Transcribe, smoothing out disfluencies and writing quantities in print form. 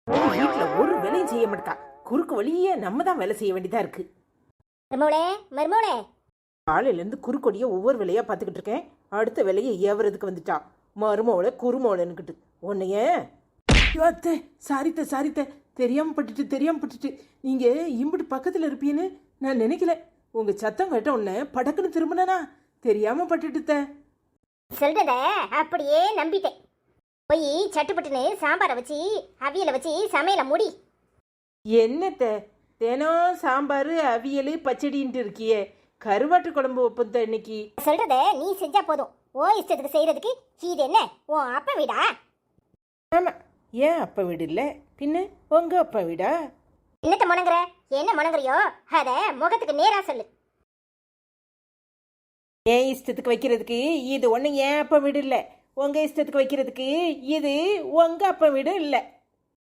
வீட்டுல ஒரு வேலையும் செய்ய மாட்டா. குறுக்கு வழியே நம்ம தான் வேலை செய்ய வேண்டியதா இருக்கு. மருமோளே மருமோளே, காலையில இருந்து குறுக்கொடிய ஒவ்வொரு வேலையா பாத்துக்கிட்டு இருக்கேன். அடுத்த வேலையை ஏவறதுக்கு வந்துட்டா. மருமோளை குறுமோளன்னுக்கிட்டு உன்னைய. அத்தை சாரித்த தெரியாம பட்டுட்டு நீங்க இம்புட்டு பக்கத்துல இருப்பீன்னு நான் நினைக்கல. உங்க சத்தம் கேட்ட உடனே படக்குன்னு திரும்பினா தெரியாம பட்டுட்டு. சொல்றத அப்படியே நம்பிட்டேன். போய் சட்டுப்பட்டுன்னு சாம்பாரை வச்சு அவியலை வச்சு சமையலை முடி. என்னத்த தினம் சாம்பார் அவியல் பச்சடின்ட்டு இருக்கியே, கருவாட்டு குழம்பு வைப்பந்த இன்னைக்கு. சொல்றத நீ செஞ்சா போதும். ஓ இஷ்டத்துக்கு செய்யறதுக்கு இது என்ன உன் அப்பா வீடா? ஆமா, ஏன் அப்பா வீடு இல்லை பின்ன உங்க அப்பா வீடா? என்னத்த முணங்குற? என்ன முணங்குறியோ அத முகத்துக்கு நேரா சொல்லு. என் இஷ்டத்துக்கு வைக்கிறதுக்கு இது ஒன்று ஏன் அப்பா வீடு இல்லை, உங்க இஷ்டத்துக்கு வைக்கிறதுக்கு இது உங்க அப்பா வீடு இல்லை.